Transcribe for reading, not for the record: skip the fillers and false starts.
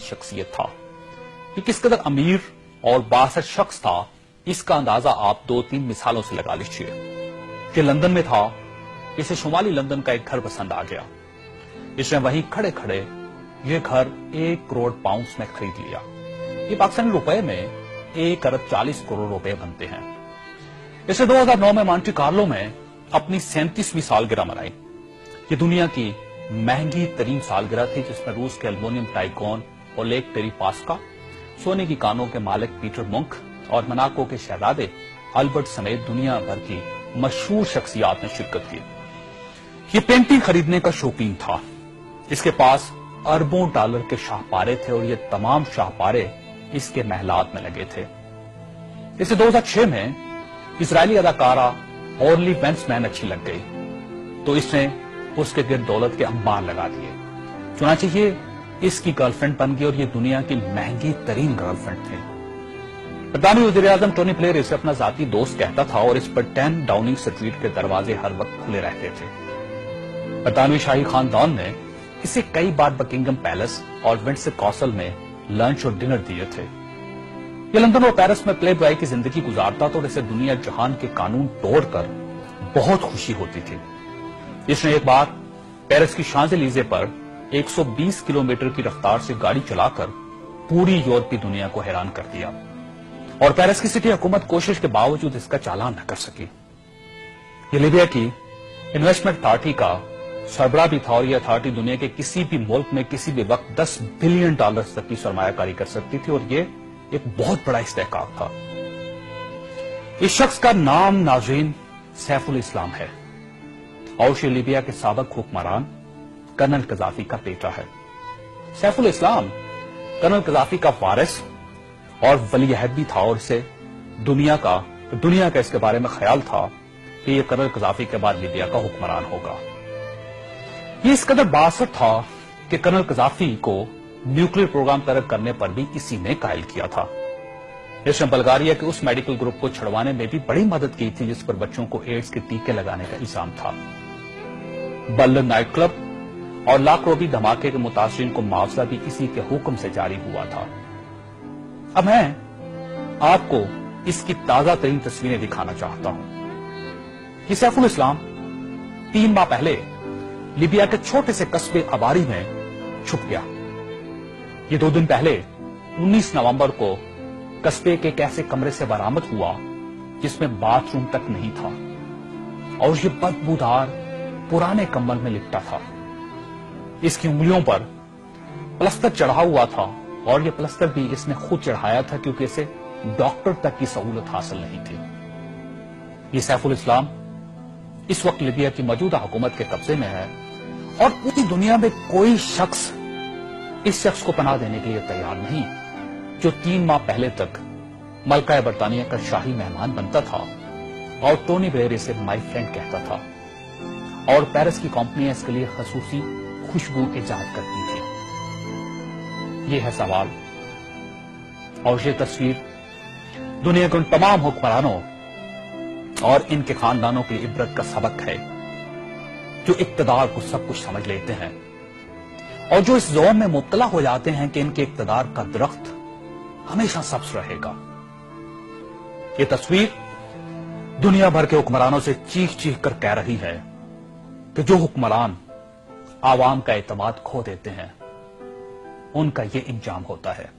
शख्सियत था। ये किस कदर अमीर और बासर शख्स था, इसका अंदाजा आप 2-3 मिसालों से लगा लीजिए। कि लंदन में था, इसे शुमाली लंदन का एक घर पसंद आ गया। इसने वहीं खड़े खड़े यह घर 1 करोड़ पाउंड्स में खरीद लिया। ये पाकिस्तानी रुपए में 1 अरब 40 करोड़ रुपए बनते हैं। इसे 2009 में मॉन्टे कार्लो में अपनी 37वीं सालगिरह मनाई। ये दुनिया की महंगी तरीन सालगिरह थी, जिसमें रूस के एल्युमिनियम टाइकॉन ओलेग टेरिपास्का, सोने की कानों के मालिक पीटर मुंक और मोनाको के शहजादे अल्बर्ट समेत दुनिया भर की मशहूर शख्सियात ने शिरकत की। ये पेंटिंग खरीदने का शौकीन था। इसके पास अरबों डॉलर के शाहपारे थे और ये तमाम शाहपारे इसके महलात में लगे थे। इसे 2006 में इजरायली अदाकारा ऑर्ली वेंसमैन अच्छी लग गई, तो इसने उसके गिर्द दौलत के अंबार लगा दिए। चुनांचे ये इसकी गर्लफ्रेंड बन गई और ये दुनिया की महंगी तरीन गर्लफ्रेंड थी। बरतानवी वज़ीर-ए-आज़म टोनी ब्लेयर इसे अपना जाती दोस्त कहता था और इस पर 10 डाउनिंग स्ट्रीट के दरवाजे हर वक्त खुले रहते थे। बरतानवी शाही खानदान ने इसे कई बार बकिंगम पैलेस और विंडसर कासल में लंच और डिनर दिए थे। ये लंदन और पेरिस में प्ले बॉय की जिंदगी गुजारता था और इसे दुनिया जहान के कानून तोड़कर बहुत खुशी होती थी। इसने एक बार पेरिस की शांज़-एलीज़े पर 120 किलोमीटर की रफ्तार से गाड़ी चलाकर पूरी यूरोपीय दुनिया को हैरान कर दिया और पेरिस की सिटी हुकूमत कोशिश के बावजूद इसका चालान न कर सकी। ये लीबिया की इन्वेस्टमेंट अथॉरिटी का सरबराह भी था और यह अथॉरिटी दुनिया के किसी भी मुल्क में किसी भी वक्त $10 बिलियन तक की सरमायाकारी कर सकती थी और ये एक बहुत बड़ा इस्तेहकाम था। इस शख्स का नाम नाज़रीन सैफुल इस्लाम है और ये लीबिया के साबिक हुक्मरान कर्नल कज़ाफी का बेटा है। सैफुल इस्लाम कर्नल कज़ाफी का वारिस और वली-अहद भी था और इसे दुनिया का इसके बारे में ख्याल था कि यह कर्नल कज़ाफी के बाद लीबिया का हुक्मरान होगा। ये इस कदर बासर था कि कर्नल कज़ाफी को न्यूक्लियर प्रोग्राम तरक करने पर भी किसी ने कायल किया था। इसने बल्गारिया के उस मेडिकल ग्रुप को छुड़वाने में भी बड़ी मदद की थी जिस पर बच्चों को एड्स के टीके लगाने का इल्जाम था। बर्लिन नाइट क्लब और लाक्रोबी धमाके के मुतासरीन को मुआवजा भी इसी के हुक्म से जारी हुआ था। अब मैं आपको इसकी ताजा तरीन तस्वीरें दिखाना चाहता हूं। ये सैफुल इस्लाम 3 माह पहले लीबिया के छोटे से कस्बे अबारी में छुप गया। ये 2 दिन पहले 19 नवंबर को कस्बे के एक ऐसे कमरे से बरामद हुआ जिसमें बाथरूम तक नहीं था और ये बदबूदार पुराने कंबल में लिपटा था। इसकी उंगलियों पर प्लास्टर चढ़ा हुआ था और यह प्लास्टर भी इसने खुद चढ़ाया था क्योंकि इसे डॉक्टर तक की सहूलत हासिल नहीं थी। ये सैफुल इस्लाम इस वक्त लीबिया की मौजूदा हुकूमत के कब्जे में है और पूरी दुनिया में कोई शख्स इस शख्स को पनाह देने के लिए तैयार नहीं जो 3 माह पहले तक मलका बरतानिया का शाही मेहमान बनता था और टोनी ब्लेयर इसे माय फ्रेंड कहता था और पेरिस की कंपनियां इसके लिए खसूसी खुशबू इजाद करती थी। ये है सवाल और ये तस्वीर दुनिया के उन तमाम हुक्मरानों और इनके खानदानों की इबरत का सबक है जो इक्तदार को सब कुछ समझ लेते हैं और जो इस ज़ोन में मुब्तला हो जाते हैं कि इनके इक्तदार का दरख्त हमेशा सब्ज रहेगा। ये तस्वीर दुनिया भर के हुक्मरानों से चीख चीख कर कह रही है कि जो हुक्मरान आवाम का एतमाद खो देते हैं उनका ये इंजाम होता है।